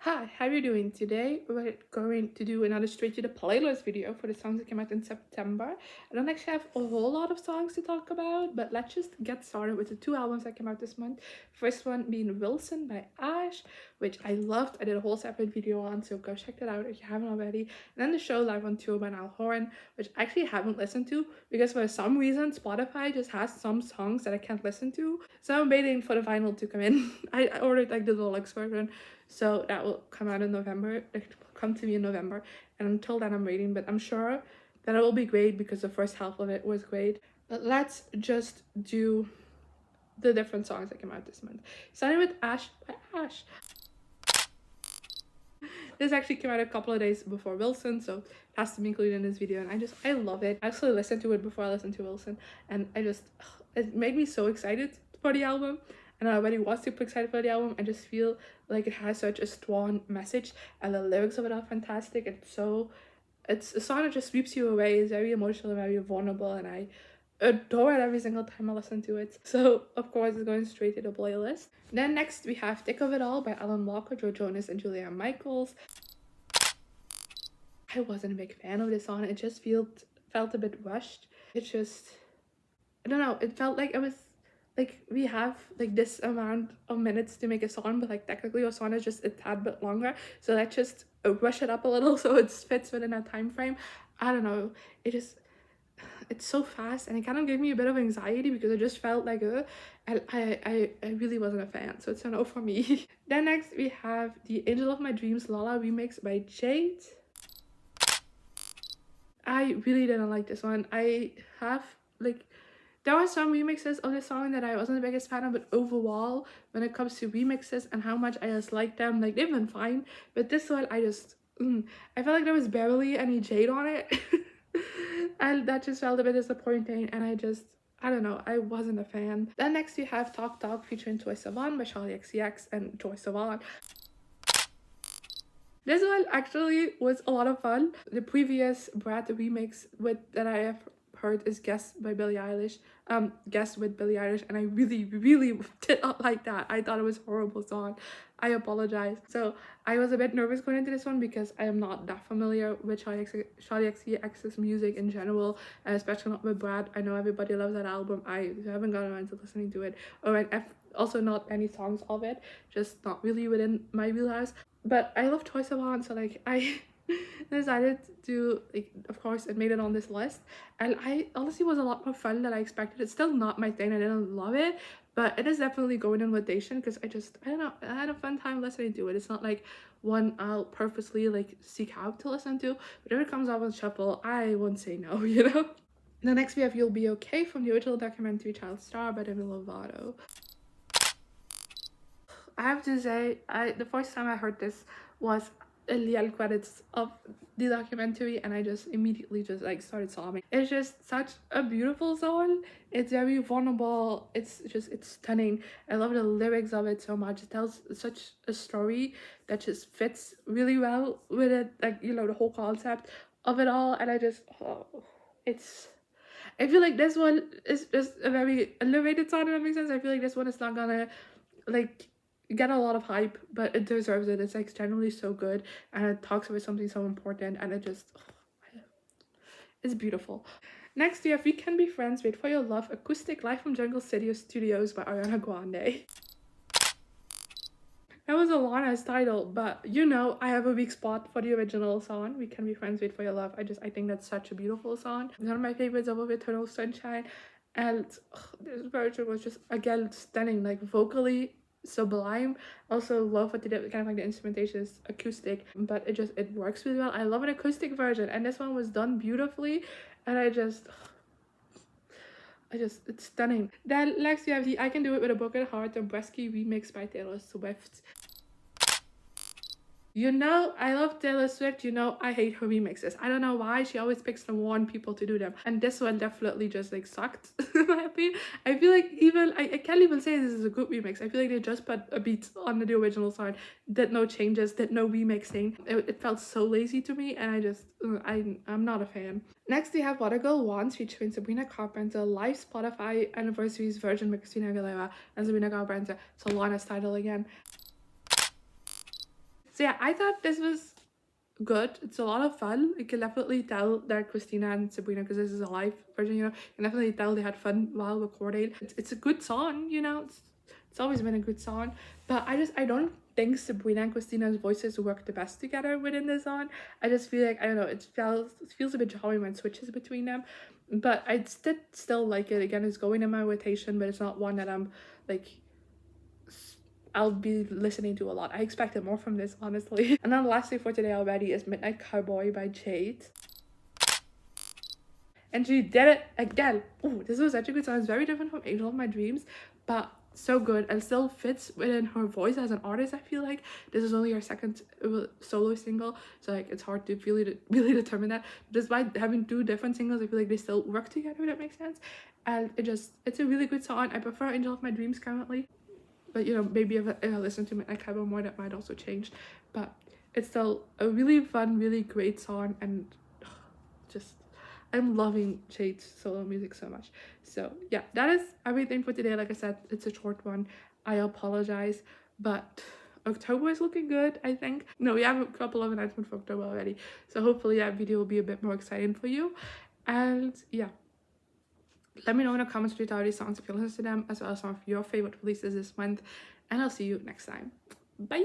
Hi, how are you doing? Today we're going to do another straight to the playlist video for the songs that came out in September. I don't actually have a whole lot of songs to talk about, but let's just get started with the two albums that came out this month. First one being Wilson by Ashe, which I loved. I did a whole separate video on, so go check that out if you haven't already. And then the show Live on Tour by Niall Horan, which I actually haven't listened to because for some reason Spotify just has some songs that I can't listen to. So I'm waiting for the vinyl to come in. I ordered like the deluxe version. So that will come out in November. It will come to me in November. And until then, I'm waiting. But I'm sure that it will be great because the first half of it was great. But let's just do the different songs that came out this month. Starting with Ashe by Ashe. This actually came out a couple of days before Wilson, so it has to be included in this video. And I love it. I actually listened to it before I listened to Wilson. And it made me so excited for the album. And I already was super excited for the album. I just feel like it has such a strong message and the lyrics of it are fantastic. It's a song that just sweeps you away. It's very emotional, very vulnerable, and I adore it every single time I listen to it. So of course it's going straight to the playlist. Then next we have Thick of It All by Alan Walker, Jonas, and Julia Michaels. I wasn't a big fan of this song. It just felt a bit rushed. It just, I don't know, it felt like it was like we have like this amount of minutes to make a song, but like technically our song is just a tad bit longer, so let's just rush it up a little so it fits within that time frame. I don't know, it's so fast and it kind of gave me a bit of anxiety because I just felt like I really wasn't a fan, so it's a no for me. Then next we have the Angel of My Dreams Lala remix by JADE. I really didn't like this one. I have like, there were some remixes of this song that I wasn't the biggest fan of, but overall, when it comes to remixes and how much I just like them, like they've been fine. But this one, I felt like there was barely any JADE on it. And that just felt a bit disappointing, and I don't know, I wasn't a fan. Then next we have Talk Talk featuring Troye Sivan by Charli XCX and Troye Sivan. This one actually was a lot of fun. The previous Brad remix that I have heard is Guess by Billie Eilish. Guess with Billie Eilish, and I really did not like that. I thought it was a horrible song. I apologize. So I was a bit nervous going into this one because I am not that familiar with Charli XCX's music in general, and especially not with Brad. I know everybody loves that album. I haven't gotten around to listening to it, or also not any songs of it, just not really within my wheelhouse. But I love Troye Sivan, so like I decided to, like, of course it made it on this list, and I honestly was a lot more fun than I expected. It's still not my thing, I didn't love it, but it is definitely going in rotation because I don't know, I had a fun time listening to it. It's not like one I'll purposely like seek out to listen to, but if it comes up on shuffle, I won't say no, you know. The next we have You'll Be Okay from the original documentary Child Star by Demi Lovato. I have to say, the first time I heard this was in the end credits of the documentary, and I just immediately just like started sobbing. It's just such a beautiful song. It's very vulnerable. It's stunning. I love the lyrics of it so much. It tells such a story that just fits really well with it, like, you know, the whole concept of it all. And I feel like this one is just a very elevated song, if that makes sense. I feel like this one is not gonna like get a lot of hype, but it deserves it. It's like generally so good, and it talks about something so important, and it's beautiful. Next we have We Can Be Friends, Wait for Your Love, acoustic live from Jungle City Studios by Ariana Grande. That was a long ass title, but you know I have a weak spot for the original song, We Can Be Friends, Wait for Your Love. I think that's such a beautiful song. One of my favorites of Eternal Sunshine, and this version was just again stunning, like vocally sublime. Also love what they did, kind of like the instrumentation is acoustic, but it works really well. I love an acoustic version, and this one was done beautifully, and it's stunning. Then next we have the I Can Do It With a Broken Heart, Dombresky remix by Taylor Swift. You know, I love Taylor Swift. You know, I hate her remixes. I don't know why. She always picks the one people to do them. And this one definitely just like sucked, in my opinion. I feel like even, I can't even say this is a good remix. I feel like they just put a beat on the original song, did no changes, did no remixing. It felt so lazy to me, and I'm not a fan. Next, we have What a Girl Wants featuring Sabrina Carpenter, live Spotify Anniversaries version by Christina Aguilera and Sabrina Carpenter. It's a long title again. So yeah, I thought this was good. It's a lot of fun. You can definitely tell that Christina and Sabrina, because this is a live version, you can definitely tell they had fun while recording. It's a good song, it's always been a good song. But I don't think Sabrina and Christina's voices work the best together within the song. I just feel like, I don't know, it feels a bit jarring when it switches between them. But I still like it. Again, it's going in my rotation, but it's not one that I'm like I'll be listening to a lot. I expected more from this, honestly. And then the last thing for today already is Midnight Cowboy by JADE. And she did it again. Oh, this was such a good song. It's very different from Angel of My Dreams, but so good and still fits within her voice as an artist. I feel like this is only her second solo single, so like it's hard to really determine that. Despite having two different singles, I feel like they still work together, if that makes sense. And it's a really good song. I prefer Angel of My Dreams currently, but maybe if I listen to Midnight Cowboy more, that might also change. But it's still a really fun, really great song, and just I'm loving JADE's solo music so much. So yeah, that is everything for today. Like I said, it's a short one. I apologize, but October is looking good, I think. No, we have a couple of announcements for October already, so hopefully that video will be a bit more exciting for you. And yeah, let me know in the comments which are these songs if you listen to them, as well as some of your favorite releases this month. And I'll see you next time. Bye!